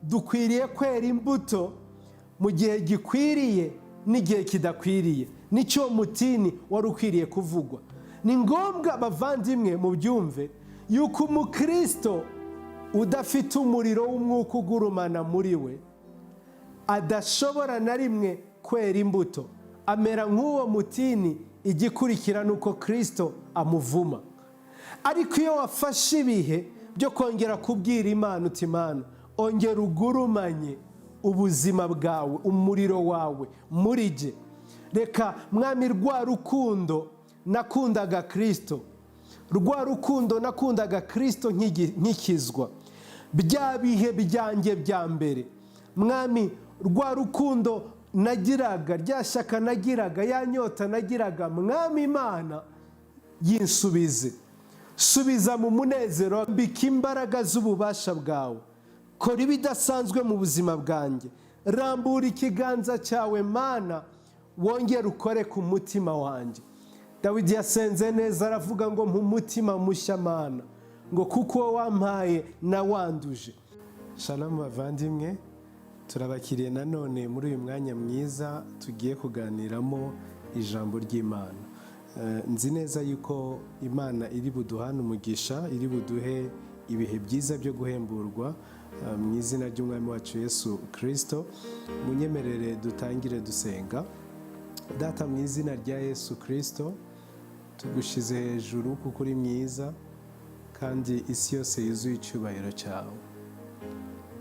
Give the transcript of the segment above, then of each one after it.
dukwiriye kwera imbuto mu gihe gikwiriye n'igihe kidakwiriye. Nicyo mutini wari ukwiriye kuvugwa. Ni ngombwa bavandimwe mu byumve yuko umukristo udafite umuriro w'umwuka ugurumana muri we adashobora na rimwe kwera imbuto. Amera nk'uwo mutini, igikurikira nuko Kristo amuvuma. Ariko iyo wafashe ibihe byo kongera kubwira Imana uti Imana, ongera ugurumanye ubuzima bwawe, umuriro wawe muri je. Reka mwami, rwa rukundo nakundaga Kristo, rwa rukundo nakundaga Kristo nkikizwa, bya bihe byanjye bya mbere mwami, rwa rukundo nagiraga, rya shyaka nagiraga, ya nyota nagiraga, mwami Imana yinsubize. Subiza mu munezero, mbika imbaraga z'ububasha bwawe. Kora ibidasanzwe mu buzima bwanjye. Rambura ikiganza cyawe Mana, wongere ukore ku mutima wanjye. Dawidi yasenze neza, aravuga ngo mu mutima mushya Mana, ngo kuko wampaye nawanduje. Shalom bavandimwe, turabakiriye nanone muri uyu mwanya mwiza tugiye kuganiramo ijambo ry'Imana. Nzi neza yuko Imana iri buduhane umugisha, iri buduhe ibihe byiza byo guhemburwa mu izina ry'umwami wacu Yesu Kristo. Munyemerere dutangire dusenga. Data, mu izina rya Yesu Kristo, tugushize hejuru kuko uri mwiza kandi isi yose yuzuye icyubahiro cyawe.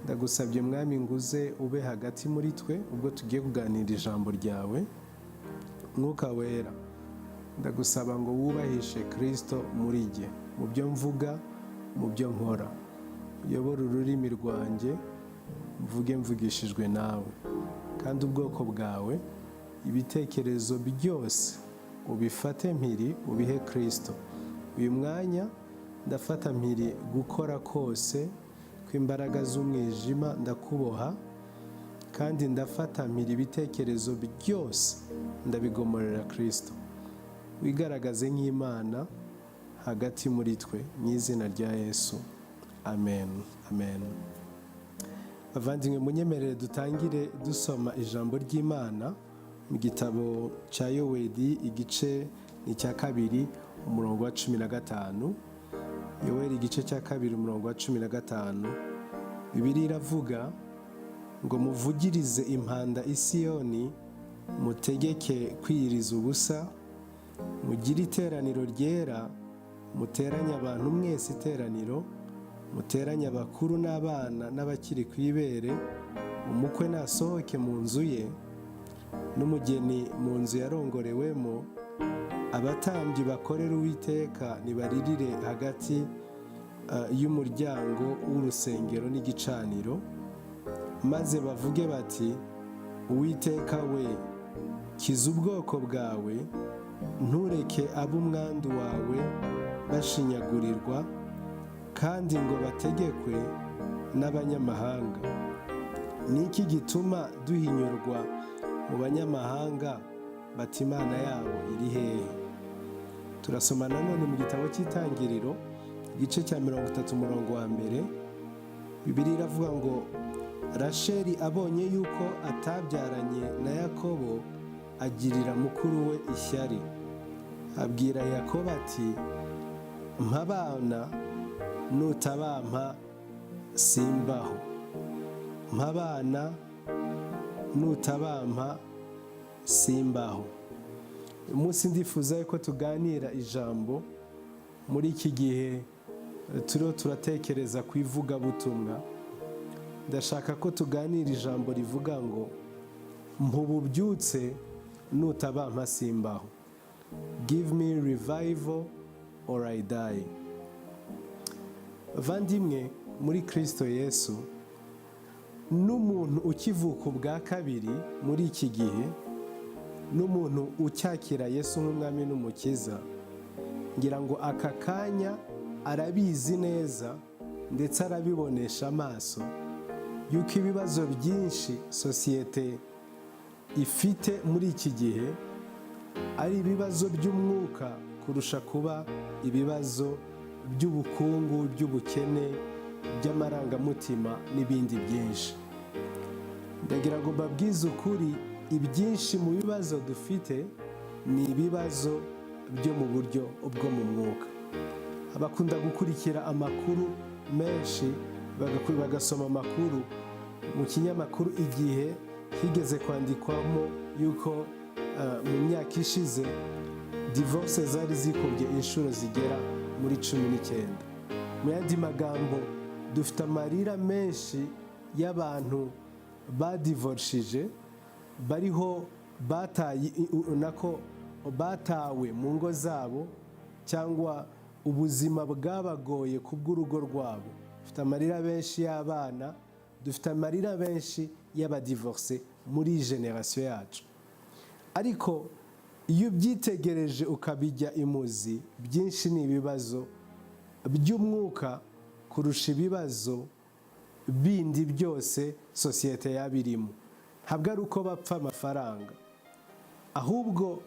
Ndagusabye mwami nguze ube hagati muri twe ubwo tugiye kuganira ijambo ryawe. Mwuka wera, ndagusaba ngo wubahishe Kristo muri jye, mu byo mvuga, mu byo nkora. Uyobora ururimi rwanjye, mvuge mvugishijwe nawe, kandi ubwoko bwawe ibitekerezo byose ubifate mpiri ubihe Kristo. Uyu mwanya ndafata mpiri gukora kose kw'imbaraga z'umwijima ndakuboha, kandi ndafata mpiri ibitekerezo byose ndabigomorera Kristo. Wigaragaze nk'Imana hagati muri twe mu izina rya Yesu. Amen. Amen. Bavandimwe, munyemerere dutangire dusoma ijambo ry'Imana mu gitabo cya Yoweli, igice ni cya 2 umurongo wa 15. Yoweli igice cya 2 umurongo wa 15. Bibiliya iravuga ngo muvugirize impanda i Siyoni, mutegeke kwiyiriza ubusa, mugire iteraniro ryera, muteranye abantu mwese iteraniro, muteranye abakuru n'abana n'abakiri ku ibere. Umukwe nasohoke mu nzu ye, n'umugeni mu nzu yarongorewemo. Abatambyi bakorera Uwiteka nibaririre hagati y'umuryango w'urusengero n'igicaniro, maze bavuge bati, Uwiteka we, kiza ubwoko bwawe, ntureke ab'umwandu wawe bashinyagurirwa, kandi ngo bategekwe n'abanyamahanga. Niki gituma duhinyurwa mu banyamahanga bati Imana yabo iri hehe? Turasoma nanone mu gitabo cy'Itangiriro igice cya 30 umurongo wa 1. Bibiliya iravuga ngo Rasheli abonye yuko atabyaranye na Yakobo, agirira mukuru we ishyari. Abwira Yakobo ati, mpa abana, nutabampa simbaho. Mpa abana, nutabampa simbaho. Umunsi ndifuza ko tuganira ijambo muri iki gihe turatekereza ku ivugabutumwa. Ndashaka ko tuganira ijambo rivuga ngo mpububyutse, nutabampa simbaho. Give me revival or I die. Vandimwe muri Kristo Yesu, n'umuntu ukivuka ubwa kabiri muri iki gihe, n'umuntu ucyakira Yesu nk'umwami n'umukiza, ngira ngo aka kanya arabizi neza ndetse arabibonesha amaso yuko ibibazo byinshi sosiyete ifite muri iki gihe ari ibibazo by'umwuka kurusha kuba ibibazo by'ubukungu, by'ubukene, by'amarangamutima n'ibindi byinshi. Ndagira ngo mbabwize ukuri, ibyinshi mu bibazo dufite ni ibibazo byo mu buryo bwo mu mwuka. Abakunda gukurikira amakuru menshi bagasoma amakuru mu kinyamakuru Igihe, higeze kwandikwamo yuko mu myaka ishize divorce zari zikubye inshuro zigera muri 19. Mu yandi magambo, dufite amarira menshi y'abantu badivorshije, bariho batawe mu ngo zabo, cyangwa ubuzima bwabagoye kubw'urugo rwabo. Dufite amarira benshi y'abana, dufite amarira benshi y'abadivorce muri generation yacu. Ariko iyo ubyitegereje ukabijya imuzi, byinshi ni ibibazo by'umwuka kurusha ibibazo bindi byose sosiyete yabirimo. Ntabwo ari uko bapfa amafaranga, ahubwo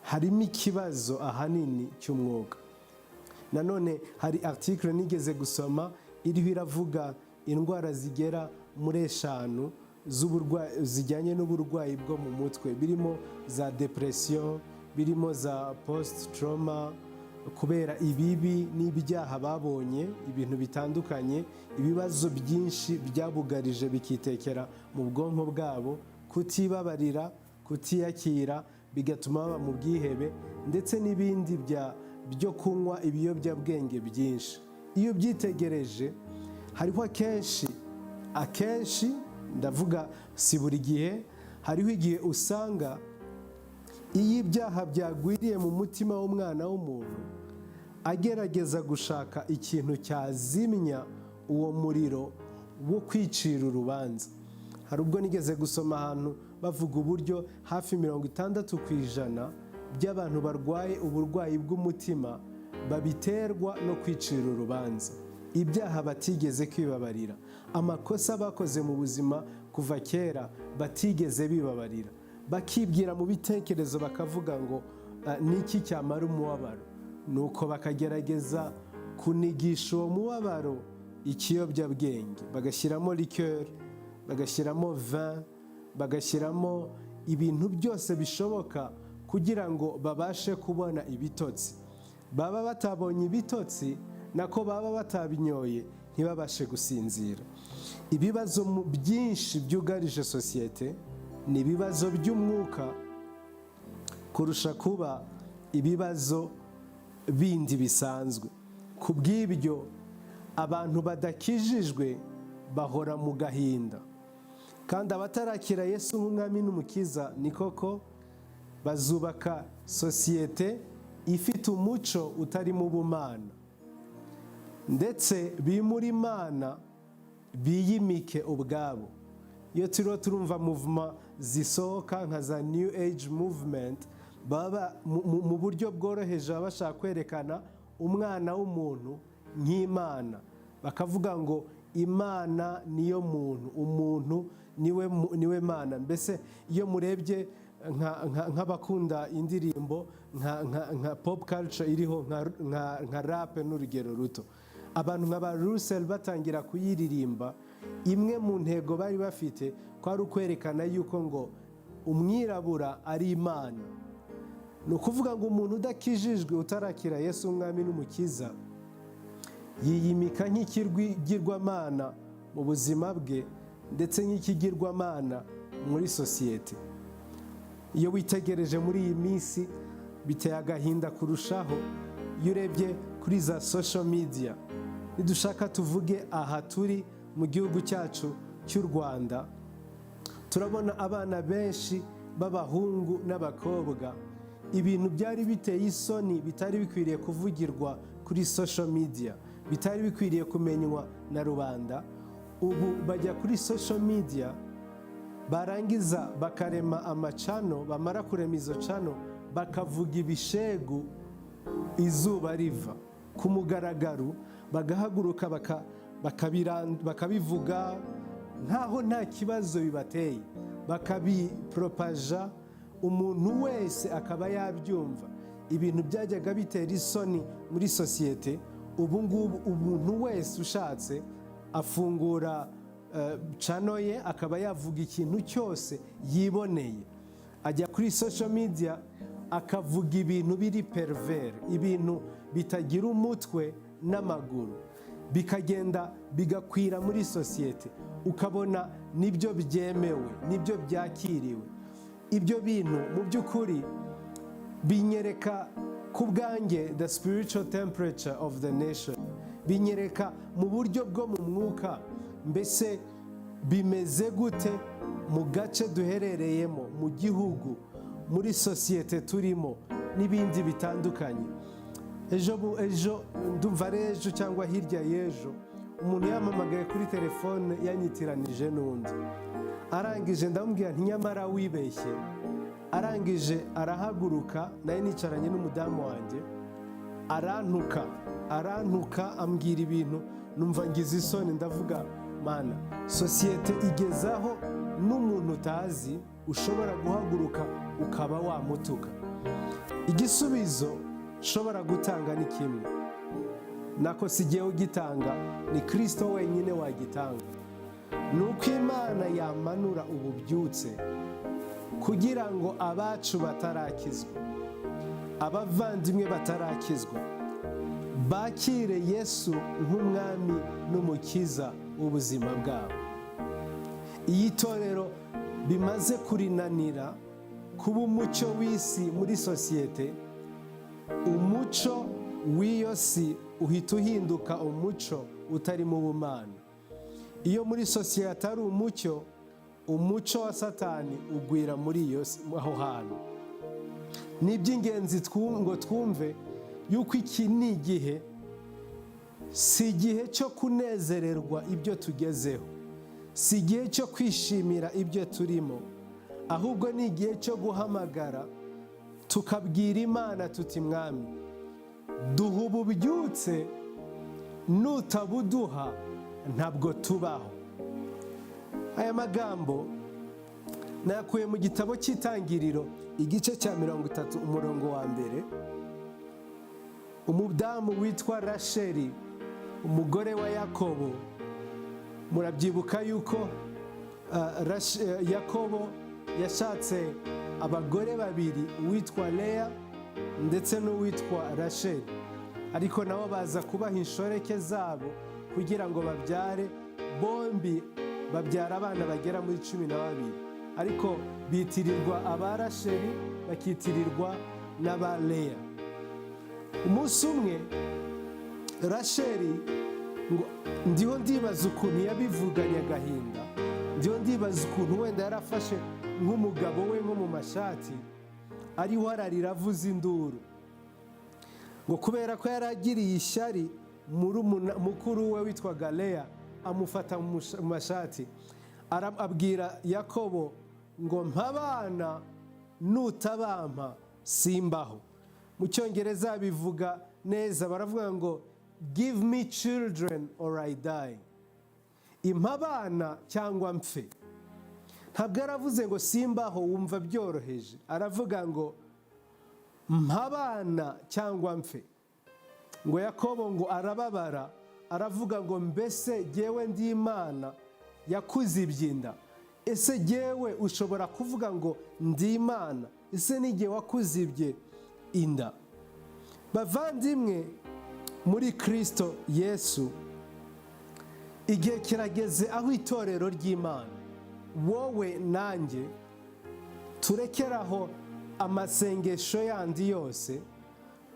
harimo ikibazo ahanini cy'umwuka. Nanone hari article nigeze gusoma iriho iravuga indwara zigera muri 5 zijyanye n'uburwayi bwo mu mutwe, birimo za depression, birimo za post trauma, kubera ibibi n'ibyaha babonye, ibintu bitandukanye, ibibazo byinshi byabugarije bikitekera mu bwonko bwabo, kutibabarira, kutiyakira, bigatuma baba mu bwihebe, ndetse n'ibindi byo kunywa ibiyobyabwenge byinshi. Iyo byitegereje, hariho akenshi ndavuga si buri gihe, hariho igihe usanga iyo ibyaha byagwiriye mu mutima w'umwana w'umuntu, agerageza gushaka ikintu cyazimya uwo muriro wo kwicira urubanza. Hari ubwo nigeze gusoma ahantu bavuga uburyo hafi 60% by'abantu barwaye uburwayi bw'umutima babiterwa no kwicira urubanza, ibyaha batigeze kwibabarira, amakosa bakoze mu buzima kuva kera batigeze bibabarira, bakibwira mu bitekerezo bakavuga ngo niki cyamara umubabaro, nuko bakagerageza kunigisha uwo mubabaro ikiyobyabwenge, bagashyiramo liqueur, bagashyiramo vin, bagashyiramo ibintu byose bishoboka kugira ngo babashe kubona ibitotsi. Baba batabonye ibitotsi, nako baba batabinyoye, ntibabashe gusinzira. Ibibazo byinshi byugarije sosiyete ni ibibazo by'umwuka kurusha kuba ibibazo bindi bisanzwe. Ku bw'ibyo, abantu badakijijwe bahora mu gahinda, kandi abatarakira Yesu nk'umwami n'umukiza, ni koko bazubaka sosiyete ifite umuco utari mu bumana, ndetse bimura Imana biyimike ubwabo. Iyo turumva movement zisohoka nka za New Age movement, baba mu buryo bworoheje bashaka kwerekana umwana w'umuntu nk'Imana, bakavuga ngo Imana niyo muntu, umuntu niwe Mana. Mbese iyo murebye nk'abakunda indirimbo nka pop culture iriho nka rap n'urugero ruto, abantu nka ba Russell batangira kuyiririmba, imwe mu ntego bari bafite kwari ukwerekana yuko ngo umwirabura ari Imana. Ni ukuvuga ngo umuntu udakijijwe, utarakira Yesu umwami n'umukiza, yiyimika nk'ikigirwamana mu buzima bwe, ndetse nk'ikigirwamana muri sosiyete. Iyo witegereje muri iyi minsi, biteye agahinda kurushaho. Iyo urebye kuri za social media, nidushaka tuvuge aha turi mu gihugu cyacu cy'u Rwanda, turabona abana benshi b'abahungu n'abakobwa, ibintu byari biteye isoni bitari bikwiriye kuvugirwa kuri social media, bitari bikwiriye kumenywa na rubanda, ubu bajya kuri social media, barangiza bakarema amacano, bamara kurema izo cano bakavuga ibishegu izuba riva ku mugaragaro, bagahaguruka bakabivuga nkaho nta kibazo bibateye, bakabipropaja, umuntu wese akaba yabyumva. Ibintu byajyaga bitera isoni muri sosiyete, ubu ngubu umuntu wese ushatse afungura channel ye akaba yavuga ikintu cyose yiboneye, ajya kuri social media akavuga ibintu biri pervers, ibintu bitagira umutwe n'amaguru, bikagenda bigakwira muri societe, ukabona nibyo byemewe, nibyo byakiriwe. Ibyo bintu mu by'ukuri binyereka ku bwanjye the spiritual temperature of the nation, binyereka mu buryo bwo mu mwuka mbese bimeze gute mu gace duherereyemo, mu gihugu, muri societe turimo n'ibindi bitandukanye. Ejo ndumva ari ejo cyangwa hirya y'ejo umuntu yampamagaye kuri telefone yanyitiranije n'undi, arangije ndamubwira nti nyamara wibeshye, arangije arahaguruka, naye nicaranye n'umudamu wanjye, arantuka ambwira ibintu numva ngize isoni, ndavuga mana, societe igezaho n'umuntu utazi ushobora guhaguruka ukaba wamutuka. Igisubizo ushobora gutanga ni kimwe, nako sigiye ugitanga, ni Kristo wenyine wagitanga. Nuko Imana yamanura ububyutse kugira ngo abacu batarakizwa, abavandimwe batarakizwa, bakire Yesu nk'umwami n'umukiza w'ubuzima bwabo. Iyi torero bimaze kurinanira kuba umucyo w'isi muri societe, umucyo w'iyo si uhita uhinduka umucyo utari mu bumana. Iyo muri societe ari umucyo wa Satani ugwira muri iyo aho hantu. Ni iby'ingenzi ngo twumve yuko iki ni igihe, si igihe cyo kunezererwa ibyo tugezeho, si igihe cyo kwishimira ibyo turimo, ahubwo ni igihe cyo guhamagara tukabwira Imana tuti mwami, duha ububyutse, nutabuduha ntabwo tubaho. Aya magambo nakuye mu gitabo cy'Itangiriro igice cya 30 umurongo wa mbere. Umudamu witwa Rasheli, umugore wa Yakobo, murabyibuka yuko Yakobo yashatse abagore babiri, uwitwa Leya ndetse n'uwitwa Rasheli, ariko nabo baza kubaha inshoreke zabo kugira ngo babyare, bombi babyara abana bagera muri 12, ariko bitirirwa aba Rasheli bakitirirwa n'aba Leya. Umunsi umwe Rasheli ngo ndiho ndibaza ukuntu yabivuganye agahinda, ndiho ndibaza ukuntu wenda yarafashe nk'umugabo we nko mu mashati ari wararira avuza induru, ngo kubera ko yaragiriye ishyari mukuru we witwaga Leya amufata mu mashati, abwira Yakobo ngo mpabana nutabampa simbaho. Mu Cyongereza bivuga neza, baravuga ngo give me children or I die, impabana cyangwa mpfe. Ntabwo aravuze ngo simbaho wumva byoroheje, aravuga ngo mpabana cyangwa mpfe. Ngo Yakobo ngo arababara, aravuga ngo mbese jyewe ndi Imana yakuzibye inda? Ese jyewe ushobora kuvuga ngo ndi Imana? Ese ni jye wakuzibye inda? Bavandimwe muri Kristo Yesu, igihe kirageze aho itorero ry'Imana, wowe nanjye, turekeraho amasengesho yandi yose,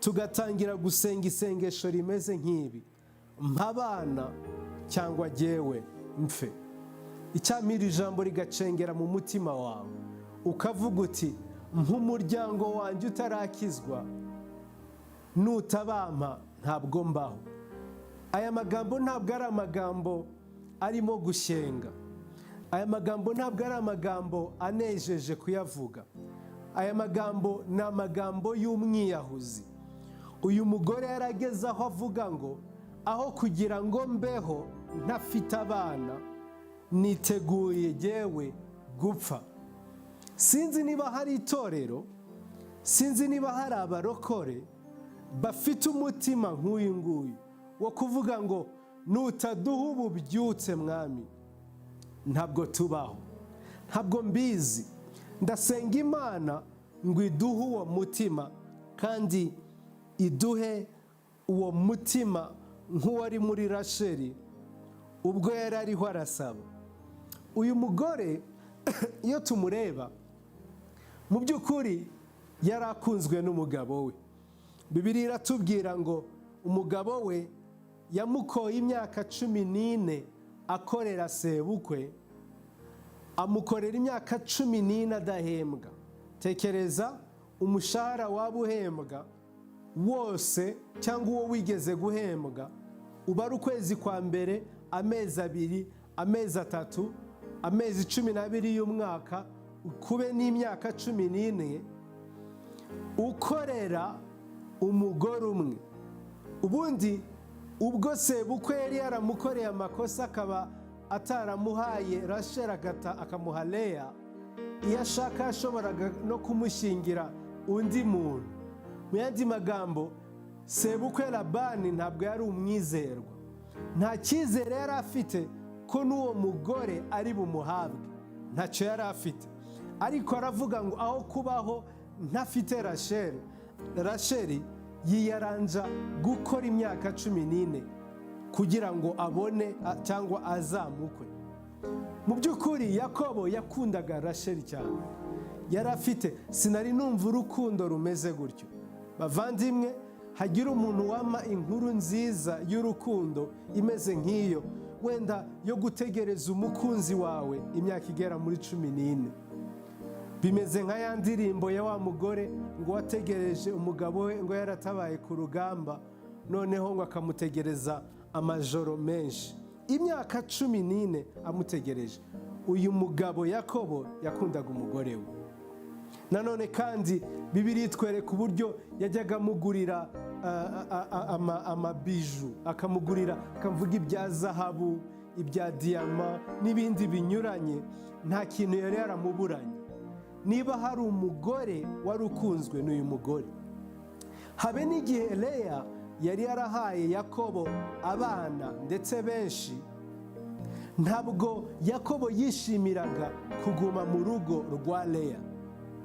tugatangira gusenga isengesho rimeze nk'ibi: mpabana cyangwa jyewe mpfe. Icyamira ijambo rigacengera mu mutima wawe, ukavuga uti nk'umuryango wanjye utarakizwa, nutabampa ntabwo mbaho. Aya magambo ntabwo ari amagambo arimo gushyenga, aya magambo ntabwo ari amagambo anejeje kuyavuga, aya magambo ni amagambo y'umwiyahuzi. Uyu mugore yarageze aho avuga ngo aho kugira ngo mbeho ntafite abana, niteguye jyewe gupfa. Sinzi niba hari itorero, sinzi niba hari abarokore bafite umutima nk'uyu nguyu wo kuvuga ngo nutaduha ububyutse mwami ntabwo tubaho, ntabwo mbizi. Ndasenga Imana ngo iduhe uwo mutima, kandi iduhe uwo mutima nk'uwari muri Rasheli ubwo yari ariho arasaba. Uyu mugore iyo tumureba mu by'ukuri yari akunzwe n'umugabo we. Bibiliya iratubwira ngo umugabo we yamukoye imyaka 14 akorera sebukwe, amukorera imyaka 14 adahembwa. Tekereza umushahara waba uhembwa wose cyangwa uwo wigeze guhembwa uba ari ukwezi kwa mbere, amezi 2, amezi 3, amezi 12 y'umwaka, ukube n'imyaka 14 ukorera umugore umwe. Ubundi ubwo sebukwe yari yaramukoreye amakosa akaba ataramuhaye Rasheli akamuha Leya, iyo ashaka yashoboraga no kumushingira undi muntu. Mu yandi magambo, sebukwe Labani ntabwo yari umwizerwa, nta cyizere yari afite ko n'uwo mugore ari bumuhabwe, ntacyo yari afite. Ariko aravuga ngo aho kubaho ntafite Rasheli yiyaranja gukora imyaka 14 kugira ngo abone cyangwa azamukwe. Mu by'ukuri Yakobo yakundaga Rasheli cyane, yari afite, sinari numva urukundo rumeze gutyo. Bavandimwe, hagira umuntu wama inkuru nziza y'urukundo imeze nk'iyo, wenda yo gutegereza umukunzi wawe imyaka igera muri 14. Bimeze nka ya ndirimbo ya wa mugore ngo wategereje umugabo we ngo yaratabaye ku rugamba, noneho ngo akamutegereza amajoro menshi, imyaka 14 amutegereje. Uyu mugabo Yakobo yakundaga umugore we. Nanone kandi Bibiliya itwereka uburyo yajyaga amugurira amabiju, akamugurira, akavuga ibya zahabu, ibya diyama n'ibindi binyuranye. Nta kintu yari yaramuburanye. Niba hari umugore wari ukunzwe n'uyu mugore. Habe n'igihe Leya yari yarahaye Yakobo abana ndetse benshi, ntabwo Yakobo yishimiraga kuguma mu rugo rwa Leya.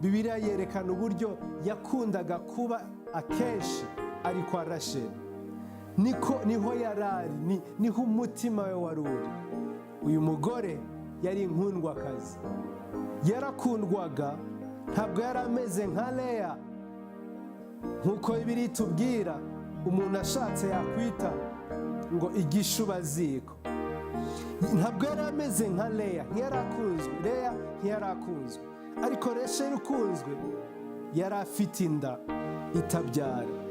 Bibiliya yerekana uburyo yakundaga kuba akenshi ari kwa Rasheli. Niho yarari, niho umutima we wari uri. Uyu mugore yari inkundwakazi, yarakundwaga, ntabwo yari ameze nka Leya nk'uko Bibiliya itubwira umuntu ashatse yakwita ngo igishubaziko. Ntabwo yari ameze nka Leya, ntiyarakunzwe. Leya ntiyarakunzwe, ariko Rasheli ukunzwe yari afite inda itabyara.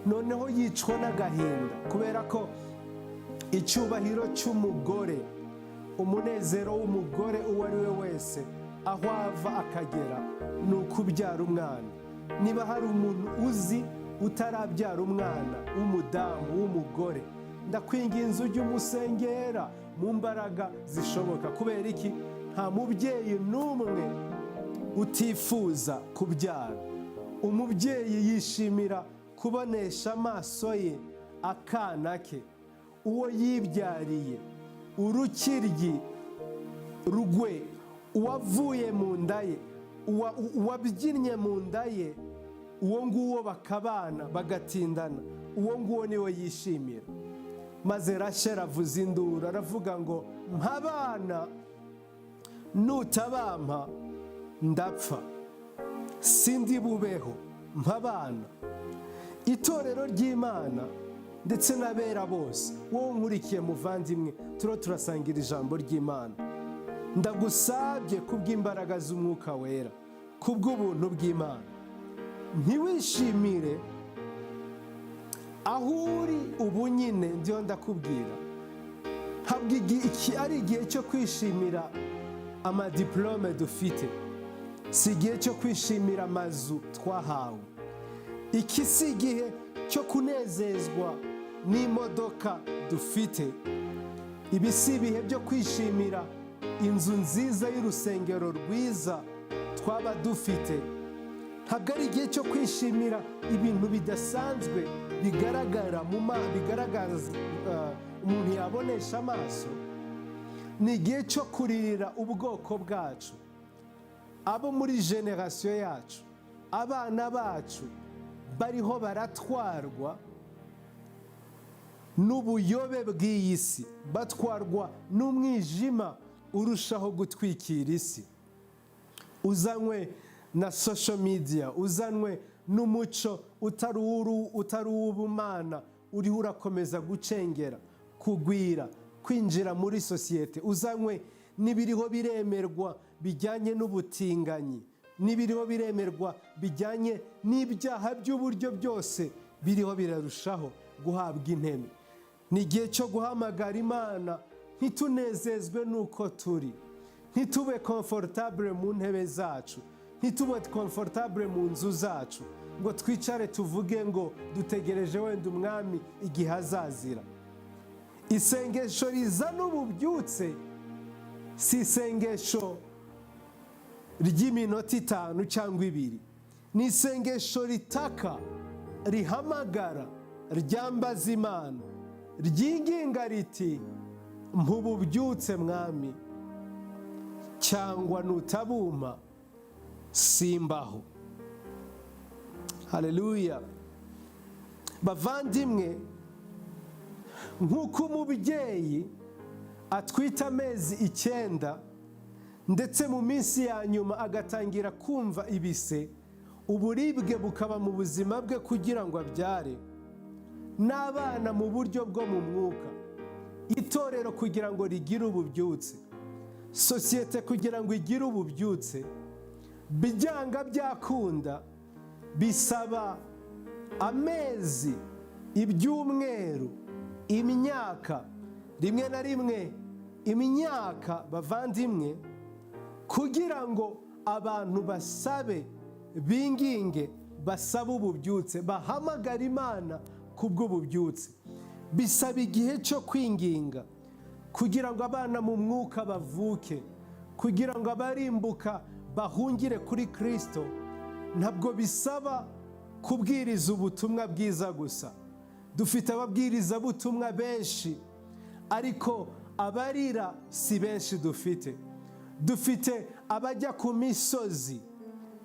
Noneho yicwa n'agahinda kubera ko icyubahiro cy'umugore, umunezero w'umugore uwo ari we wese aho ava akagera ni ukubyara umwana. Niba hari umuntu uzi utarabyara umwana w'umudamu w'umugore, ndakwinginze ujye umusengera mu mbaraga zishoboka. Kubera iki? Nta mubyeyi n'umwe utifuza kubyara. Umubyeyi yishimira kubonesha amaso ye akana ke, uwo yibyariye, urukiryi rugwe, uwavuye mu nda ye, uwabyinnye mu nda ye, uwo nguwo bakabana bagatindana, uwo nguwo niwe yishimira. Maze Rasheli avuza induru aravuga ngo mpabana, nutabampa ndapfa, sindi bubeho, mpabana. Itorero ry'Imana ndetse n'abera bose, wowe nkurikiye muvandimwe, turasangira ijambo ry'Imana. Ndagusabye kubw'imbaraga z'Umwuka Wera, kubw'ubuntu bw'Imana, ntiwishimire aho uri ubu nyine. Ndiyo ndakubwira, ntabwo iki ari igihe cyo kwishimira amadiplome dufite, si igihe cyo kwishimira amazu twahawe. Iki si igihe cyo kunezezwa n'imodoka dufite. Ibi si ibihe byo kwishimira inzu nziza y'urusengero rwiza twaba dufite. Ntabwo ari igihe cyo kwishimira ibintu bidasanzwe bigaragara umuntu yabonesha amaso, ni igihe cyo kuririra ubwoko bwacu, abo muri generasiyo yacu, abana bacu bariho baratwarwa n'ubuyobe bw'iyi si, batwarwa n'umwijima urushaho gutwikira isi, uzanywe na social media, uzanywe n'umuco utari uw'ubumana uriho urakomeza gucengera, kugwira, kwinjira muri sosiyete, uzanywe n'ibiriho biremerwa bijyanye n'ubutinganyi, n'ibiriho biremerwa bijyanye n'ibyaha by'uburyo byose biriho birarushaho guhabwa intebe. Ni igihe cyo guhamagara Imana, ntitunezezwe n'uko turi, ntitube comfortable mu ntebe zacu, ntitube comfortable mu nzu zacu, ngo twicare tuvuge ngo dutegereje wenda umwami igihe azazira. Isengesho rizana ububyutse si isengesho ry'iminota 5 cyangwa 2, ni isengesho ritaka, rihamagara, ryambaza Imana, ryinginga riti mpububyutse mwami, cyangwa nutabuma simbaho. Haleluya. Bavandimwe, nk'uko umubyeyi atwita amezi 9 ndetse mu minsi ya nyuma agatangira kumva ibise, uburibwe bukaba mu buzima bwe kugira ngo abyare, n'abana mu buryo bwo mu mwuka, itorero kugira ngo rigire ububyutse, sosiyete kugira ngo igire ububyutse, byanga byakunda bisaba amezi, ibyumweru, imyaka, rimwe na rimwe imyaka, bavandimwe, kugira ngo abantu basabe, binginge, basabe ububyutse, bahamagara Imana kubw'ububyutse. Bisaba igihe cyo kwinginga kugira ngo abana mu mwuka bavuke, kugira ngo abarimbuka bahungire kuri Kristo. Ntabwo bisaba kubwiriza ubutumwa bwiza gusa. Dufite ababwiriza butumwa benshi, ariko abarira si benshi dufite. Dufite abajya ku misozi,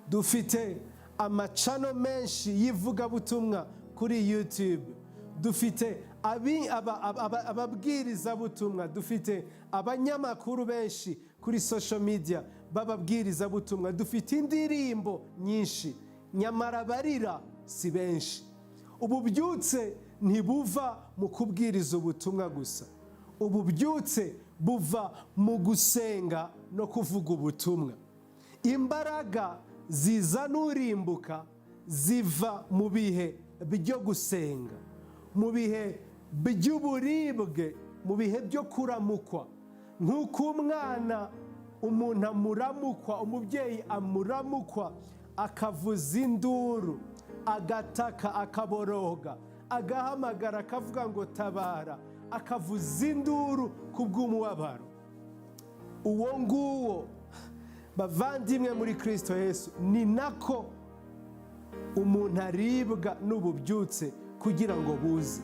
dufite amacano menshi yivuga butumwa kuri YouTube, dufite ababwiriza butumwa, dufite abanyamakuru benshi kuri social media bababwiriza butumwa, dufite indirimbo nyinshi, nyamara barira si benshi. Ububyutse ntibuva mu kubwiriza ubutumwa gusa, ububyutse buva mu gusenga no kuvuga ubutumwa. Imbaraga zizana urimbuka ziva mu bihe byo gusenga, mu bihe by'uburibwe, mu bihe byo kuramukwa. Nk'uko umwana, umuntu amuramukwa, umubyeyi amuramukwa, akavuza induru, agataka, akaboroga, agahamagara, akavuga ngo tabara, akavuza induru kubw'umubabaro. Uwo nguwo, bavandimwe muri Kristo Yesu, ni nako umuntu aribwa n'ububyutse kugira ngo buze.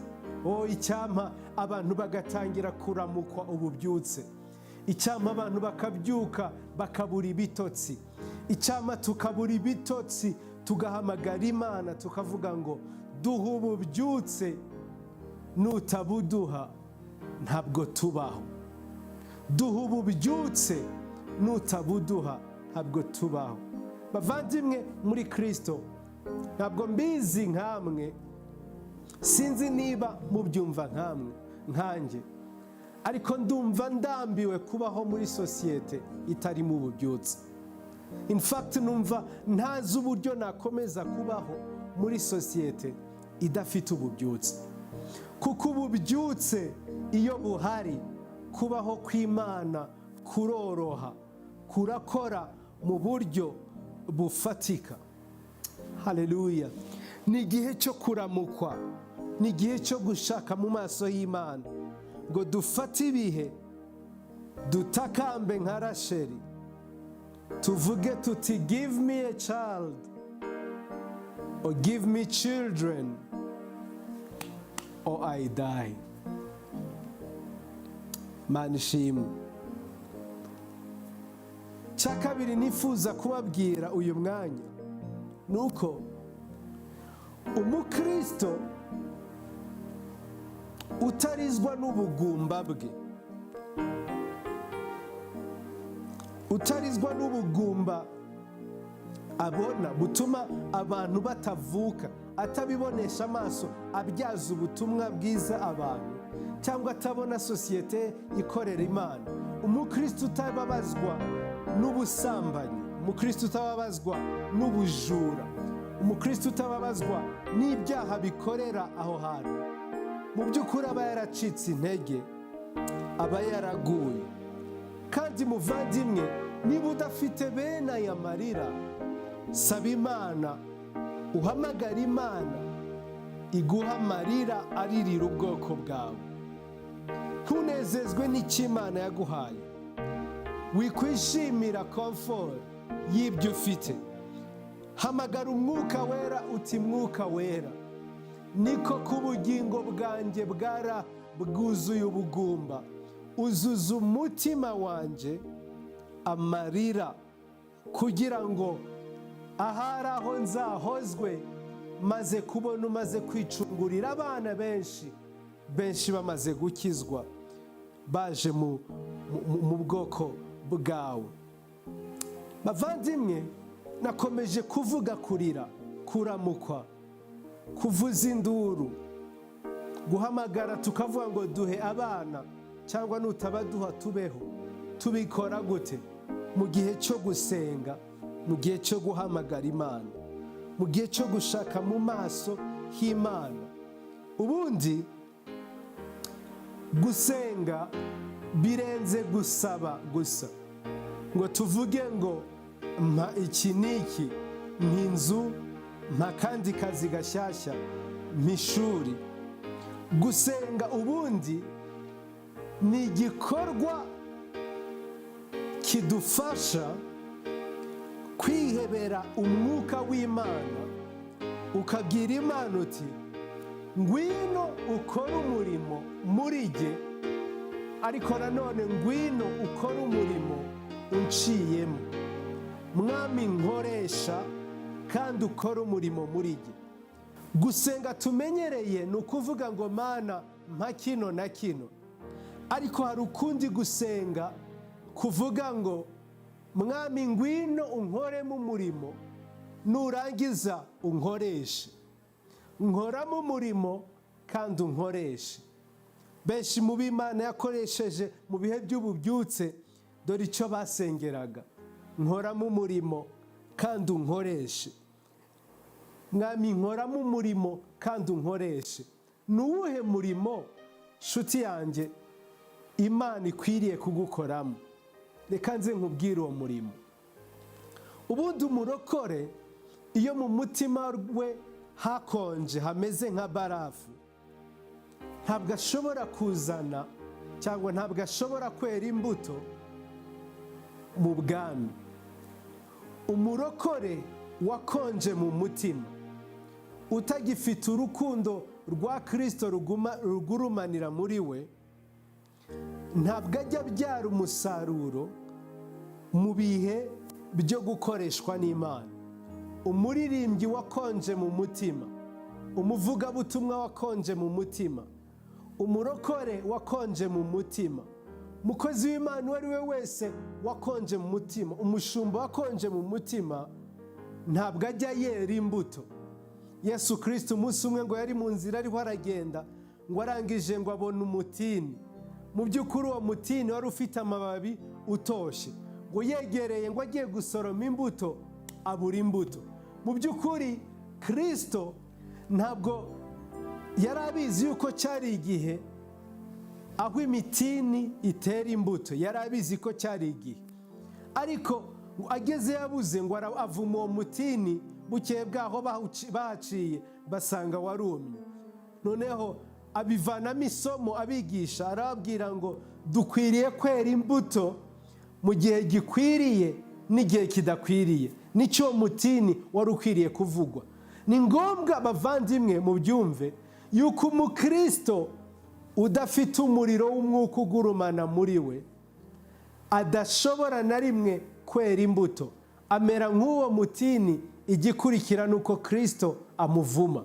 Icyampa abantu bagatangira kuramukwa ububyutse, icyampa abantu bakabyuka bakabura ibitotsi, icyampa tukabura ibitotsi tugahamagara Imana tukavuga ngo duha ububyutse, nutabuduha ntabwo tubaho. Duha ububyutse, nutabuduha ntabwo tubaho. Bavandimwe muri Kristo, ntabwo mbizi nkamwe, sinzi niba mubyumva nkanjye, ariko ndumva ndambiwe kubaho muri sosiyete itarimo ububyutse. In fact, numva ntazi uburyo nakomeza kubaho muri sosiyete idafite ububyutse. Kuko ububyutse iyo buhari, kubaho kw'Imana kuroroha, kurakora mu buryo bufatika. Haleluya. Ni igihe cyo kuramukwa, ni igihe cyo gushaka mu maso y'Imana ngo dufate ibihe, dutakambe nka Rasheli, tuvuge tuti give me a child or give me children or I die. Mana ishimwe. Cya kabiri nifuza kubabwira uyu mwanya nuko umukristo utarizwa n'ubugumba bwe, utarizwa n'ubugumba abona butuma abantu batavuka, atabibonesha amaso abyaza ubutumwa bwiza abantu, cyangwa atabona sosiyete ikorera Imana. Umukristo utababazwa n'ubusambanyi, umukristo utababazwa n'ubujura, umukristo utababazwa n'ibyaha bikorera aho hantu, mu by'ukuri aba yaracitse intege, aba yaraguye. Kandi muvandimwe, niba udafite bene aya marira, saba Imana, uhamagara Imana iguha amarira aririra ubwoko bwawe. Ntunezezwe n'icyo Imana yaguhaye, wikwishimira comfort y'ibyo ufite. Hamagara umwuka wera uti mwuka wera, niko ku bugingo bwanjye bwuzuye ubugumba, uzuza umutima wanjye amarira, kugira ngo ahari aho nzahozwe, maze kubona umaze kwicungurira abana benshi bamaze gukizwa, baje mu bwoko bwawe. Bavandimwe, nakomeje kuvuga kurira, kuramukwa, kuvuza induru, guhamagara tukavuga ngo duhe abana, cyangwa nutabaduha tubeho. Tubikora gute? Mu gihe cyo gusenga, mu gihe cyo guhamagara Imana, mu gihe cyo gushaka mu maso h'Imana. Ubundi gusenga birenze gusaba gusa, ngo tuvuge ngo mpa iki n'iki, nk'inzu, mpa kandi kazi gashyashya, mpa gusenga ubundi ni igikorwa kidufasha kwihebera umwuka w'Imana, ukabwira Imana uti ngwino ukore umurimo muri jye, ariko nanone ngwino ukore umurimo unciyemo. Mwami nkoresha kandi ukore umurimo muri jye. Gusenga tumenyereye ni ukuvuga ngo Mana mpa kino na kino, ariko hari ukundi gusenga kuvuga ngo Mwami ngwino unkoremo umurimo, nurangiza unkoreshe. Nkoramo umurimo kandi unkoreshe. Benshi mu b'Imana yakoresheje mu bihe by'ububyutse, dore icyo basengeraga: nkoramo umurimo kandi unkoreshe. Mwami nkoramo umurimo kandi unkoreshe. Ni uwuhe murimo, nshuti yanjye, Imana ikwiriye kugukoramo? Reka nze nkubwire uwo murimo. Ubundi umurokore, iyo mu mutima we hakonje hameze nka barafu, ntabwo ashobora kuzana cyangwa ntabwo ashobora kwera imbuto mu bwami. Umurokore wakonje mu mutima, utagifite urukundo rwa Kristo rugurumanira muri we, ntabwo ajya abyara umusaruro mu bihe byo gukoreshwa n'Imana. Umuririmbyi wakonje mu mutima, umuvugabutumwa wakonje mu mutima, umurokore wakonje mu mutima, umukozi w'Imana uwo ari we wese wakonje mu mutima, umushumba wakonje mu mutima, ntabwo ajya yera imbuto. Yesu Kristo umunsi umwe ngo yari mu nzira ariho aragenda, ngo arangije ngo abona umutini. Mu by'ukuri uwo mutini wari ufite amababi utoshye, ngo yegereye ngo agiye gusoroma imbuto, abura imbuto. Mu by'ukuri Kristo ntabwo yari abizi yuko cyari igihe aho imitini itera imbuto, yari abizi ko cyari igihe, ariko ageze yabuze ngo avuma uwo mutini. Bukeye bwaho bahaciye basanga warumye. Noneho abivanamo isomo abigisha, arababwira ngo dukwiriye kwera imbuto mu gihe gikwiriye n'igihe kidakwiriye. Nicyo mutini wari ukwiriye kuvugwa. Ni ngombwa bavandimwe mu byumve yuko umukristo udafite umuriro w'umwuka ugurumana muri we adashobora na rimwe kwera imbuto. Amera nk'uwo mutini, igikurikira nuko Kristo amuvuma.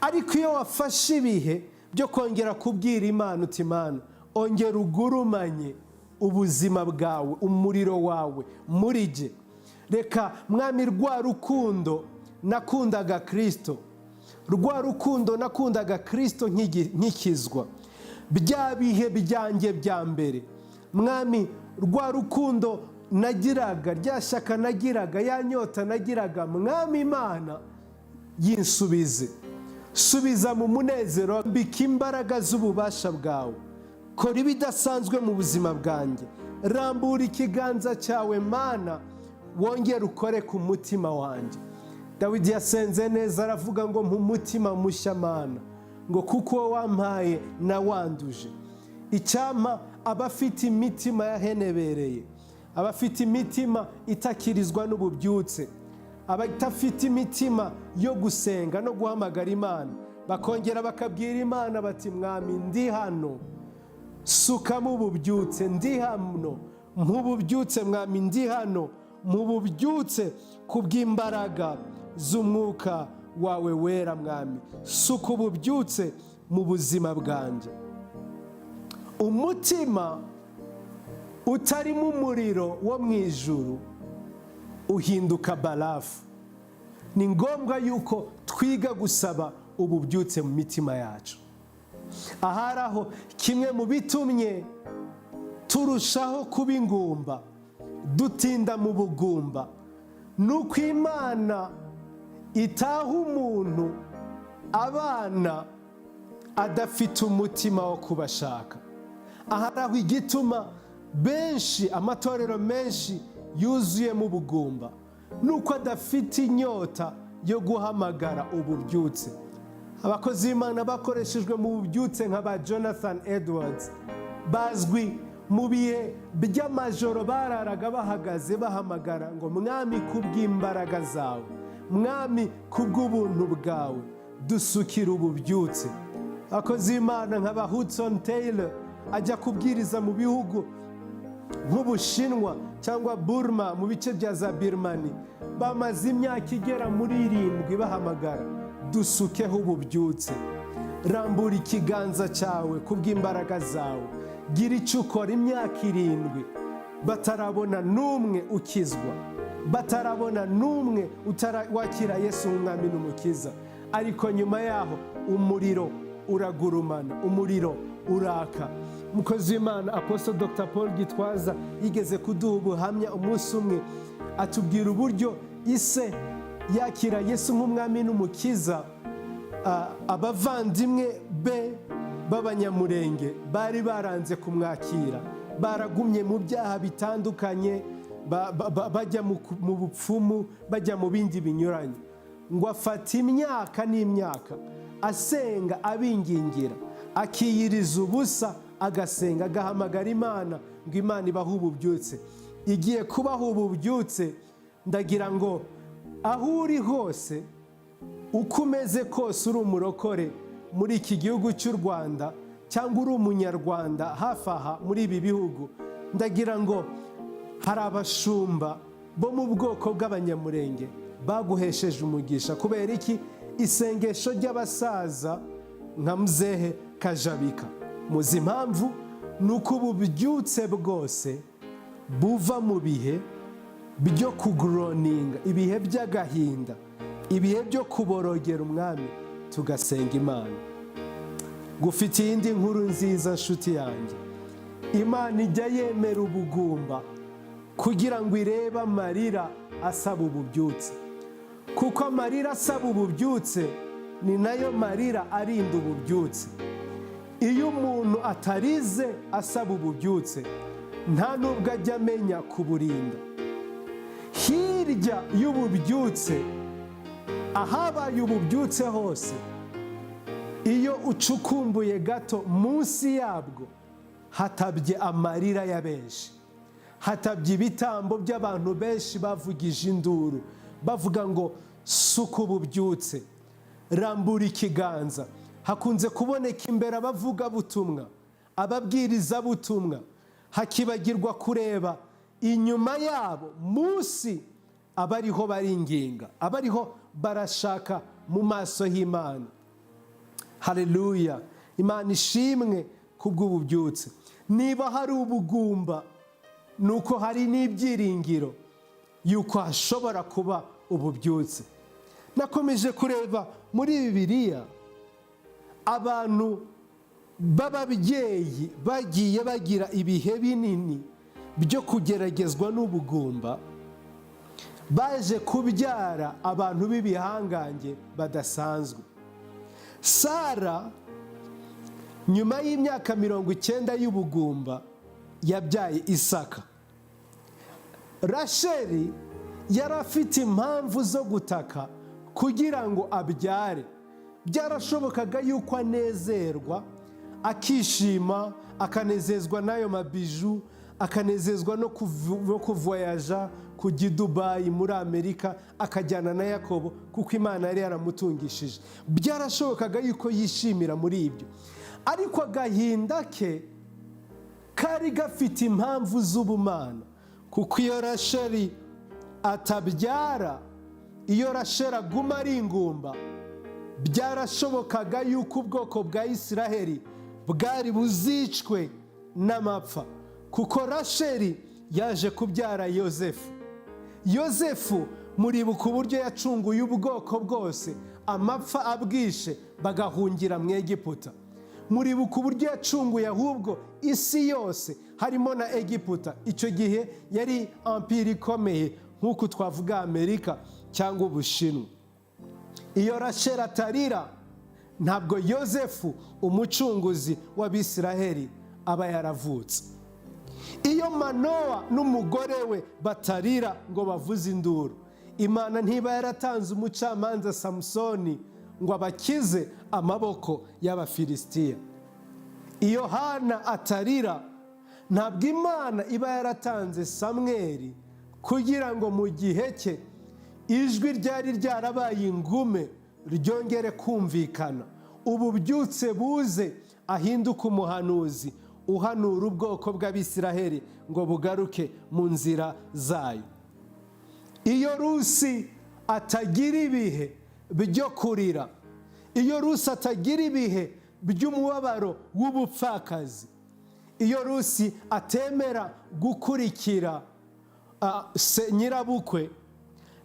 Ariko iyo wafashe ibihe byo kongera kubwira Imana uti Imana ongera ugurumanye ubuzima bwawe, umuriro wawe muri je, reka mwami rwa rukundo nakundaga Kristo, rwa rukundo nakundaga Kristo nkikizwa, bya bihe byanjye bya mbere mwami, rwa rukundo nagiraga, rya shyaka nagiraga, ya nyota nagiraga, mwami Imana yinsubize, subiza mu munezero, mbika imbaraga z'ububasha bwawe, kora ibidasanzwe mu buzima bwanjye, rambura ikiganza cyawe Mana, wongere ukore ku mutima wanjye. Dawidi yasenze neza aravuga ngo mu mutima mushya Mana, ngo kuko wampaye nawanduje. Icyampa abafite imitima yahenebereye, abafite imitima itakirizwa n'ububyutse, abafite imitima yo gusenga no guhamagara Imana, bakongera bakabwira Imana bati mwami ndi hano, sukamo ububyutse, ndi hano mububyutse mwami, ndi hano mububyutse kubw'imbaraga z'umwuka wawe wera mwami, suka ububyutse mu buzima bwanjye. Umutima utarimo umuriro wo mu ijuru uhinduka barafu. Ni ngombwa yuko twiga gusaba ububyutse mu mitima yacu. Ahari aho kimwe mu bitumye turushaho kuba ingumba, dutinda mu bugumba, nuko Imana itaha umuntu abana adafite umutima wo kubashaka. Ahari aho igituma benshi, amatorero menshi yuzuye mu bugumba, nuko adafite inyota yo guhamagara ububyutse. Abakozi b'Imana bakoreshejwe mu bubyutse nk'aba Jonathan Edwards bazwi mu bihe by'amajoro bararaga bahagaze bahamagara ngo mwami kubw'imbaraga zawe, mwami kubw'ubuntu bwawe dusukira ububyutse. Abakozi b'Imana nk'aba Hudson Taylor ajya kubwiriza mu bihugu nk'Ubushinwa cyangwa Burma, mu bice bya za Birmani, bamaze imyaka igera muri 7 bahamagara dusukeho ububyutse. Rambura ikiganza cyawe kubw'imbaraga zawe, gira icyo ukora. Imyaka 7 batarabona n'umwe ukizwa, batarabona n'umwe wakira Yesu nk'umwami n'umukiza, ariko nyuma yaho umuriro uragurumana, umuriro uraka. Umukozi w'Imana Apostle Dr. Paul Gitwaza yigeze kuduha ubuhamya umunsi umwe, atubwira uburyo ise yakira Yesu nk'umwami n'umukiza. Abavandimwe be b'abanyamurenge bari baranze kumwakira, baragumye mu byaha bitandukanye, bajya mu bupfumu, bajya mu bindi binyuranye. Ngo afata imyaka n'imyaka asenga abingingira, akiyiriza ubusa, agasenga agahamagara Imana ngo Imana ibahe ububyutse. Igiye kubaha ububyutse, ndagira ngo aho uri hose, uko umeze kose, uri umurokore muri iki gihugu cy'u Rwanda cyangwa uri umunyarwanda hafi aha muri ibi bihugu, ndagira ngo hari abashumba bo mu bwoko bw'abanyamurenge baguhesheje umugisha. Kubera iki? Isengesho ry'abasaza nka Muzehe Kajabika. Muzi impamvu? Nuko ububyutse bwose buva mu bihe byo kugroninga, ibihe by'agahinda, ibihe byo kuborogera umwami tugasenga Imana. Gufitiye indi nkuru nziza nshuti yanjye. Imana ijya yemera ubugumba kugira ngo irebe amarira asaba ububyutse, kuko amarira asaba ububyutse ni nayo marira arinda ububyutse. Iyo umuntu atarize asaba ububyutse, nta nubwo ajya amenya kuburinda. Hirya y'ububyutse, ahabaye ububyutse hose, iyo ucukumbuye gato munsi yabwo, hatabye amarira ya benshi, hatabye ibitambo by'abantu benshi bavugije induru bavuga ngo suka ububyutse, rambura ikiganza. hakunze kuboneka imbere abavugabutumwa, ababwirizabutumwa, hakibagirwa kureba inyuma yabo munsi abariho baringinga, abariho barashaka mu maso y'Imana. Haleluya! Imana ishimwe kubw'ububyutse. Niba hari ubugumba, nuko hari n'ibyiringiro yuko hashobora kuba ububyutse. Nakomeje kureba muri Bibiliya abantu b'ababyeyi bagiye bagira ibihe binini byo kugeragezwa n'ubugumba, baje kubyara abantu b'ibihangange badasanzwe. Sara nyuma y'imyaka 90 y'ubugumba yabyaye Isaka. Rasheli yari afite impamvu zo gutaka kugira ngo abyare. Byarashobokaga yuko anezerwa, akishima, akanezezwa n'ayo mabiju, akanezezwa no kuvoyaja kujya Dubai muri Amerika, akajyana na Yakobo kuko Imana yari yaramutungishije. Byarashobokaga yuko yishimira muri ibyo, ariko agahinda ke kari gafite impamvu z'ubumana, kuko iyo Rasheli atabyara, iyo Rasheli aguma ari ingumba, byarashobokaga yuko ubwoko bwa Isiraheli bwari buzicwe n'amapfa, kuko Rasheli yaje kubyara Yosefu. Yosefu muribuka uburyo yacunguye ubwoko bwose, amapfa abwishe bagahungira mu Egiputa. Muribuka uburyo yacunguye ahubwo isi yose harimo na Egiputa. Icyo gihe yari empire ikomeye nk'uko twavuga Amerika cyangwa Ubushinwa. Iyo Rasheli atarira, ntabwo Yosefu umucunguzi w'Abisiraheli aba yaravutse. Iyo Manowa n'umugore we batarira ngo bavuze induru, Imana ntiba yaratanze umucamanza Samusoni ngo abakize amaboko y'Abafilisitiya. Iyo Hana atarira, ntabwo Imana iba yaratanze Samweli kugira ngo mu gihe cye ijwi ryari ryarabaye ingume ryongere kumvikana, ububyutse buze ahinduka umuhanuzi uhanura ubwoko bw'Abisiraheli ngo bugaruke mu nzira zayo. Iyo Rusi atagira ibihe byo kurira, iyo Rusi atagira ibihe by'umubabaro w'ubupfakazi, iyo Rusi atemera gukurikira nyirabukwe,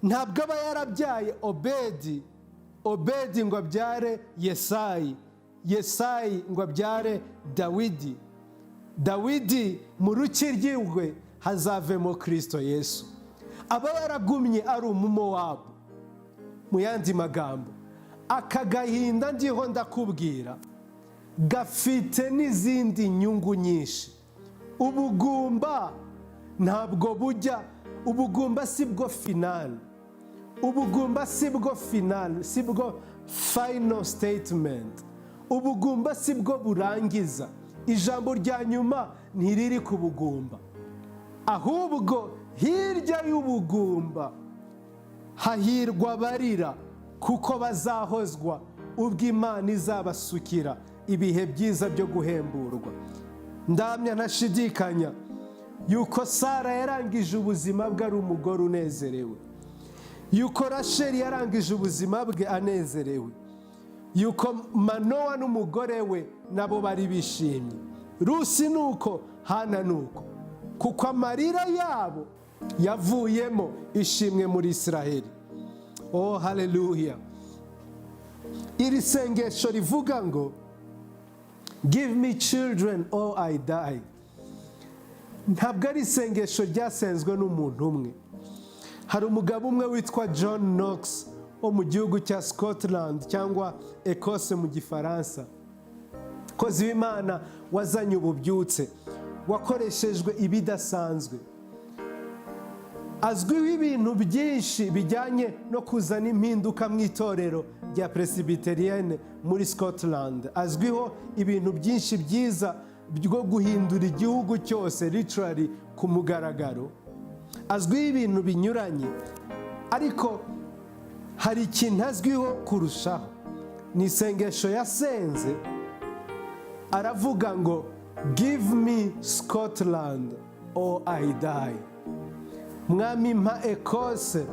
ntabwo aba yarabyaye Obedi, Obedi ngo abyare Yesayi, Yesayi ngo abyare Dawidi, Dawidi mu rukiryiwe hazavemo Kristo Yesu. Aba yaragumye ari umumowabu. Mu yandi magambo, aka gahinda ndiho ndakubwira gafite n'izindi nyungu nyinshi. Ubugumba ntabwo bujya, ubugumba sibwo final, ubugumba sibwo final, sibwo final statement, ubugumba sibwo burangiza. Ijambo rya nyuma ntiriri ku bugumba, ahubwo hirya y'ubugumba hahirwa barira, kuko bazahozwa ubwo Imana izabasukira ibihe byiza byo guhemburwa. Ndamya ntashidikanya yuko Sara yarangije ubuzima bwe ari umugore unezerewe, yuko Rasheli yarangije ubuzima bwe anezerewe, yuko Manowa n'umugore we nabo bari bishimye. Rusi nuko, Hana nuko, kuko amarira yabo yavuyemo ishimwe muri Isiraheli. Oh haleluya! Iri sengesho rivuga ngo give me children or I die, ntabwo ari isengesho ryasenzwe n'umuntu umwe. Hari umugabo umwe witwa John Knox wo mu gihugu cya Scotland cyangwa Ecosse mu Gifaransa, kozi w'Imana wazanye ububyutse, wakoreshejwe ibidasanzwe, azwiho ibintu byinshi bijyanye no kuzana impinduka mu itorero rya Presbyterienne muri Scotland. Azwiho ibintu byinshi byiza byo guhindura igihugu cyose literally ku mugaragaro. Azwiho ibintu binyuranye, ariko hari ikintu azwiho kurushaho. ni isengesho yasenze aravuga ngo give me Scotland or I die. Mwami mpa Ekose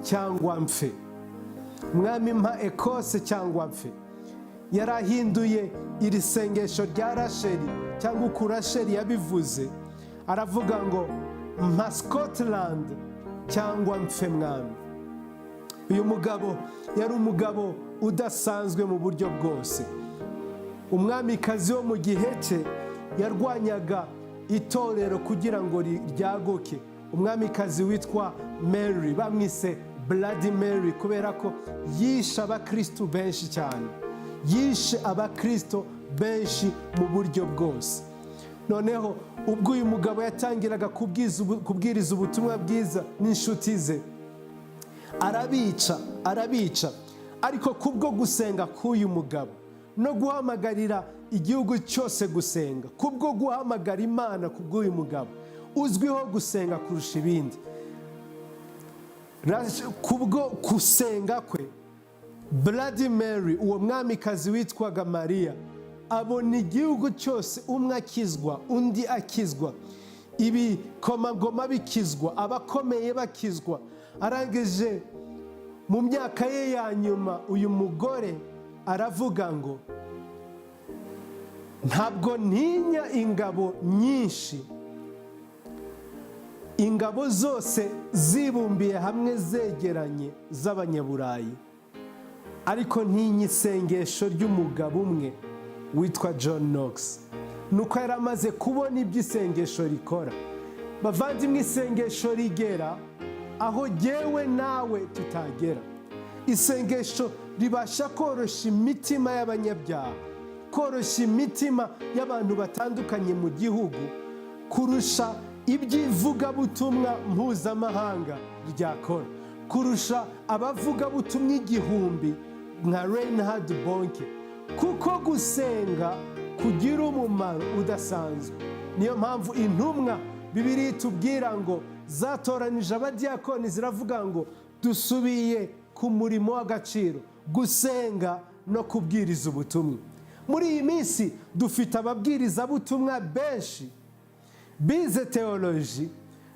cyangwa mfe. Mwami mpa Ekose cyangwa mfe. Yarahinduye iri sengesho rya Rasheli cyangwa uko Rasheli yabivuze, aravuga ngo mpa Scotland cyangwa mfe mwami. Uyu mugabo yari umugabo udasanzwe mu buryo bwose. Umwamikazi wo mu gihe cye yarwanyaga itorero kugira ngo ryaguke. Umwamikazi witwa Mary, bamwise Bloody Mary kubera ko yishe abakristo benshi cyane, yishe abakristo benshi mu buryo bwose. Noneho ubwo uyu mugabo yatangiraga kubwiriza ubutumwa bwiza n'inshuti ze, arabica ariko kubwo gusenga k'uyu mugabo no guhamagarira igihugu cyose gusenga, kubwo guhamagara Imana kubw'uyu mugabo uzwiho gusenga kurusha ibindi, kubwo gusenga kwe Bloody Mary, uwo mwamikazi witwaga Mariya, abona igihugu cyose umwe akizwa undi akizwa, ibikomangoma bikizwa, abakomeye bakizwa. Arangije mu myaka ye ya nyuma uyu mugore aravuga ngo ntabwo ntinya ingabo nyinshi, ingabo zose zibumbiye hamwe zegeranye z'abanyaburayi, ariko ntinya isengesho ry'umugabo umwe witwa John Knox. Nuko yari amaze kubona ibyo isengesho rikora. Bavandimwe, isengesho rigera aho jyewe nawe tutagera. Isengesho ribasha koroshya imitima y'abanyabyaha, koroshya imitima y'abantu batandukanye mu gihugu kurusha iby'ivugabutumwa mpuzamahanga ryakora, kurusha abavugabutumwa igihumbi nka Reinhard Bonke, kuko gusenga kugira umumaro udasanzwe. Niyo mpamvu intumwa Bibiliya itubwira ngo zatoranije abadiyakoni, ziravuga ngo dusubiye ku murimo w'agaciro, gusenga no kubwiriza ubutumwa. Muri iyi minsi dufite ababwirizabutumwa benshi bize teoloji,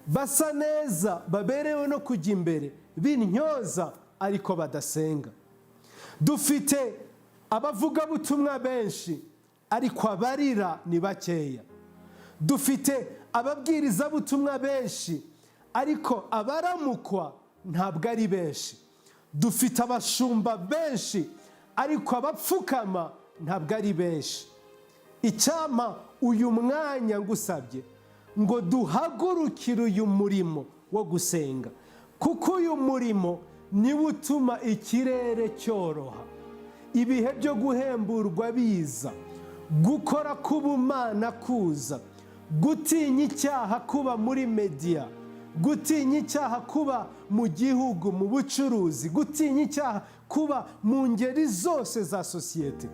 basa neza, baberewe no kujya imbere, b'intyoza ariko badasenga. Dufite abavugabutumwa benshi ariko abarira ni bakeya. Dufite ababwirizabutumwa benshi ariko abaramukwa ntabwo ari benshi. Dufite abashumba benshi ariko abapfukama ntabwo ari benshi. Icyampa uyu mwanya ngusabye ngo duhagurukire uyu murimo wo gusenga, kuko uyu murimo niwo utuma ikirere cyoroha, ibihe byo guhemburwa biza, gukora k'ubumana kuza, gutinya icyaha kuba muri media, gutinya icyaha kuba mu gihugu, mu bucuruzi, gutinya icyaha kuba mu ngeri zose za sosiyete.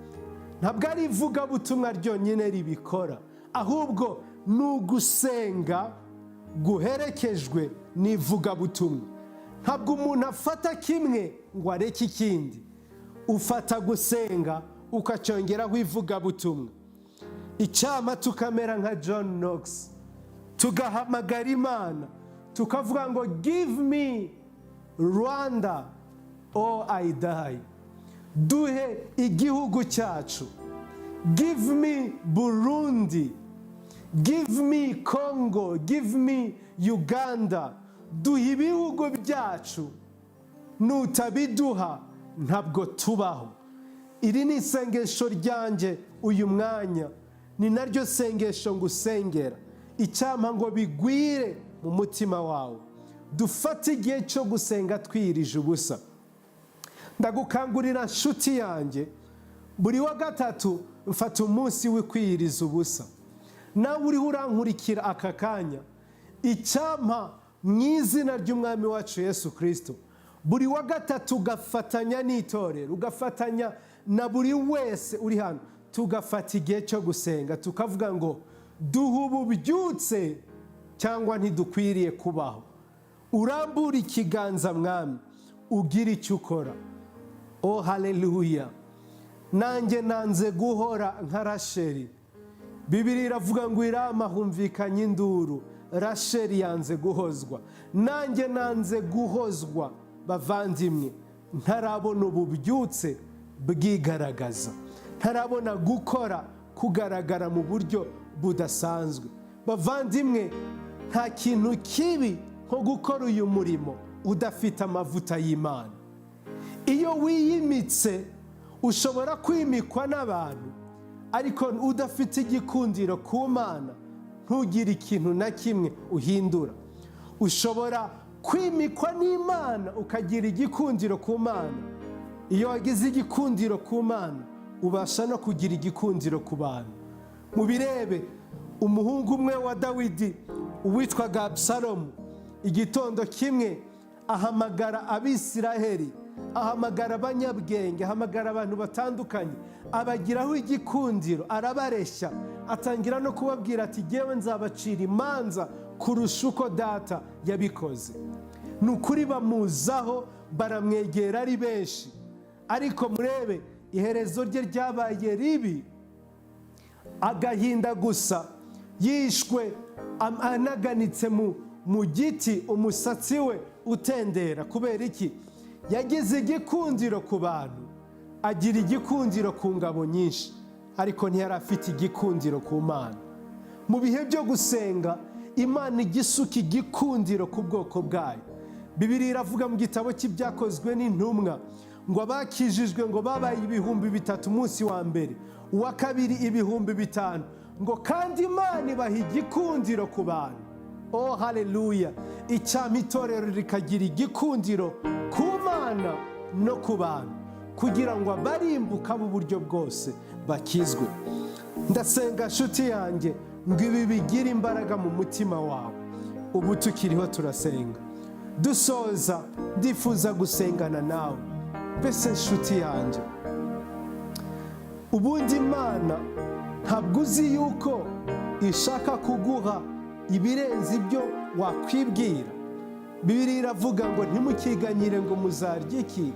Ntabwo ari ivugabutumwa ryonyine ribikora, ahubwo ni ugusenga guherekejwe n'ivugabutumwa. Ntabwo umuntu afata kimwe ngo areke ikindi, ufata gusenga ukacyongeraho ivugabutumwa. Icyama tukamera nka John Knox, tugahamagara Imana tukavuga ngo give me Rwanda or I die. Duhe igihugu cyacu, give me Burundi, give me Congo, give me Uganda. Duhe ibihugu byacu, nutabiduha ntabwo tubaho. Iri ni isengesho ryanjye uyu mwanya, ni naryo sengesho ngusengera. Icyampa ngo bigwire mu mutima wawe. Dufate igihe cyo gusenga twirije ubusa. Ndagukangurira nshuti yanjye, buri wa gatatu mfata umunsi w'ikwiriza ubusa. Nawe uriho urankurikira aka kanya, icyampa mu izina ry'umwami wacu Yesu Kristo, buri wa gatatu ugafatanya n'itorero, ugafatanya na buri wese uri hano, tugafata igihe cyo gusenga, tukavuga ngo duhububyutse cyangwa ntidukwiriye kubaho. Urambura ikiganza mwami, ugira icyo ukora. Oh haleluya! nanjye nanze guhora nka Rasheli. Bibiliya iravuga ngo irama humvikanye induru, Rasheli yanze guhozwa. Nanjye nanze guhozwa bavandimwe, ntarabona ububyutse bwigaragaza, ntarabona gukora kugaragara mu buryo budasanzwe. Bavandimwe, nta kintu kibi nko gukora uyu murimo udafite amavuta y'Imana. Iyo wiyimitse ushobora kwimikwa n'abantu, ariko udafite igikundiro ku Mana ntugire ikintu na kimwe uhindura. Ushobora kwimikwa n'Imana ukagira igikundiro ku Mana. Iyo wagize igikundiro ku Mana ubasha no kugira igikundiro ku bantu. Mubirebe, umuhungu umwe wa Dawidi uwitwaga Absalomu, igitondo kimwe ahamagara Abisiraheli, ahamagara abanyabwenge, ahamagara abantu batandukanye, abagiraho igikundiro, arabareshya, atangira no kubabwira ati jyewe nzabacira imanza kurusha uko data yabikoze. Ni ukuri bamuzaho, baramwegera ari benshi, ariko murebe iherezo rye ryabaye ribi. Agahinda gusa, yishwe anaganitse mu giti, umusatsi we utendera. Kubera iki? Yagize igikundiro ku bantu, agira igikundiro ku ngabo nyinshi, ariko ntiyari afite igikundiro ku Mana. Mu bihe byo gusenga, Imana igisuka igikundiro ku bwoko bwayo. Bibiliya iravuga mu gitabo cy'ibyakozwe n'intumwa ngo abakijijwe ngo babaye 3,000 umunsi wa mbere, uwa kabiri 5,000, ngo kandi Imana ibaha igikundiro ku bantu. Oh haleluya! Icyama itorero rikagira igikundiro ku Mana no ku bantu, kugira ngo abarimbuka b'uburyo bwose bakizwe. Ndasenga nshuti yanjye ngo ibi bigire imbaraga mu mutima wawe. Ubu tukiriho turasenga, dusoza ndifuza gusengana nawe. Mbese nshuti yanjye, ubundi Imana ntabwo uzi yuko ishaka kuguha ibirenze ibyo wakwibwira? Bibiliya iravuga ngo ntimukiganyire ngo muzarya iki,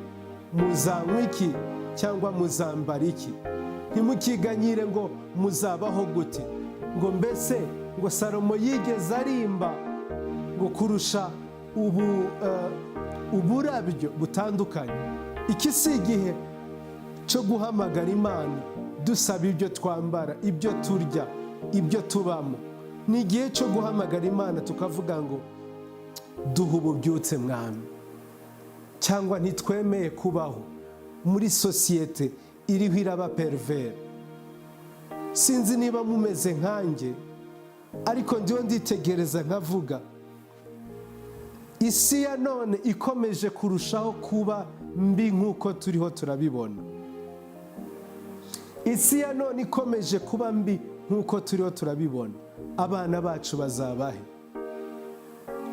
muzanywa iki, cyangwa muzambara iki. Ntimukiganyire ngo muzabaho gute. Ngo mbese ngo Salomo yigeze arimba ngo kurusha uburabyo butandukanye? Iki si igihe cyo guhamagara Imana dusaba ibyo twambara, ibyo turya, ibyo tubamo. Ni igihe cyo guhamagara Imana tukavuga ngo duha ububyutse Mwami. Cyangwa ntitwemeye kubaho muri sosiyete iriho iraba pervers. Sinzi niba mumeze nkanjye, ariko ndiho nditegereza nkavuga, isi ya none ikomeje kurushaho kuba mbi nk'uko turiho turabibona. Isi ya none ikomeje kuba mbi nk'uko turiho turabibona. Abana bacu bazabahe?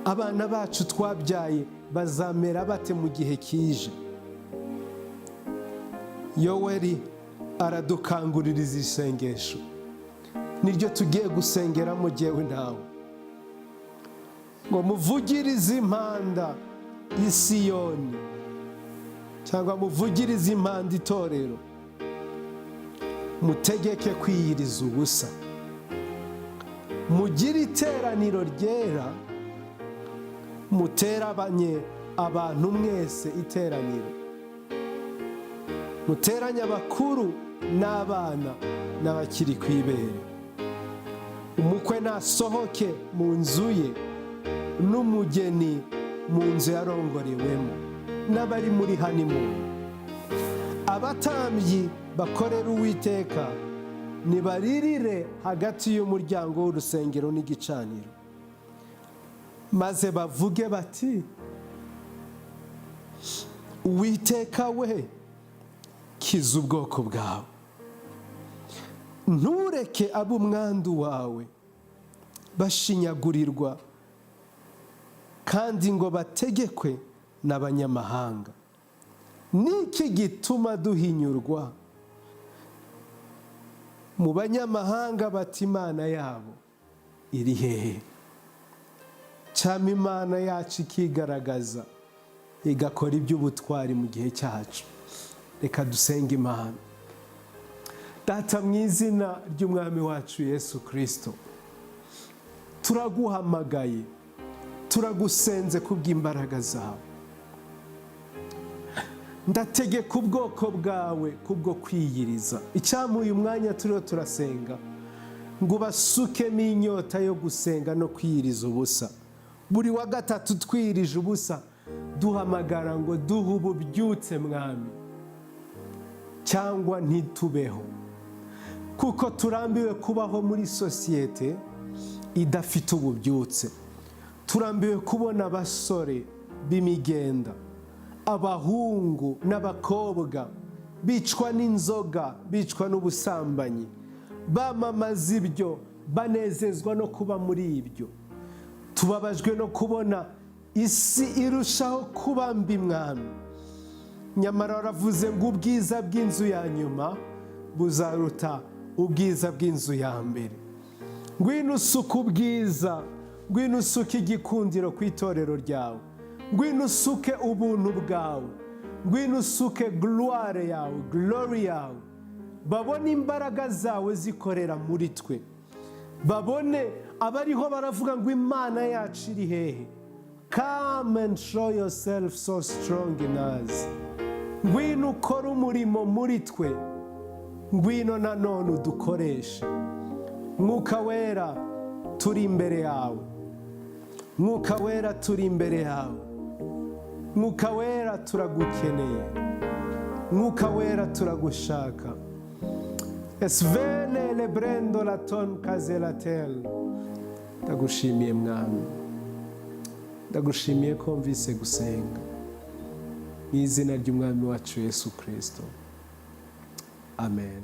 Abana bacu twabyaye bazamera bate mu gihe kije? Yoweri aradukangurira izi sengesho, niryo tugiye gusengeramo jyewe nawe, ngo muvugirize impanda i Siyoni, cyangwa muvugirize impanda itorero, mutegeke kwiyiriza ubusa, mugire iteraniro ryera, muteranye abantu mwese iteraniro, muteranye abakuru n'abana n'abakiri ku ibere. Umukwe nasohoke mu nzu ye, n'umugeni mu nzu yarongorewemo, n'abari muri honeymoon. Abatambyi bakorera Uwiteka nibaririre hagati y'umuryango w'urusengero n'igicaniro, maze bavuge bati, Uwiteka we, kiza ubwoko bwawe. Ntureke ab'umwandu wawe bashinyagurirwa, kandi ngo bategekwe n'abanyamahanga. Niki gituma duhinyurwa? Mu banyamahanga bati Imana yabo iri hehe? Cyama Imana yacu ikigaragaza, igakora iby'ubutwari mu gihe cyacu. Reka dusenge Imana. Data mu izina ry'umwami wacu Yesu Kristo, turaguhamagaye, turagusenze kubw'imbaraga zawe. Ndategeka ubwoko bwawe kubwo kwiyiriza. Icyamuye umwanya turiho turasenga ngo basukemo inyota yo gusenga no kwiyiriza ubusa. Buri wa gatatu twirije ubusa, duhamagara ngo duhe ububyutse mwami, cyangwa ntitubeho, kuko turambiwe kubaho muri sosiyete idafite ububyutse. Turambiwe kubona abasore b'imigenda, abahungu n'abakobwa bicwa n'inzoga, bicwa n'ubusambanyi, bamamaza ibyo, banezezwa no kuba muri ibyo. Tubabajwe no kubona isi irushaho kuba mbi mwami. Nyamara waravuze ngo ubwiza bw'inzu ya nyuma buzaruta ubwiza bw'inzu ya mbere. Ngwino usuke ubwiza, ngwino usuke igikundiro ku itorero ryawe, ngwino usuke ubuntu bwawe, ngwino usuke gloire yawe, glory yawe. Babone imbaraga zawe zikorera muri twe, babone abariho baravuga ngo Imana yacu iri hehe. Come and show yourself so strong in us. Ngwino ukora umurimo muri twe, ngwino nanone udukoreshe. Mwuka wera turi imbere yawe, Mwuka wera turi imbere yawe, Mwuka wera turagukeneye, Mwuka wera turagushaka. Esvele lebrendo la ton kazelatel. Ndagushimiye mwami, ndagushimiye ko mvise gusenga mu izina ry'umwami wacu Yesu Kristo, amen.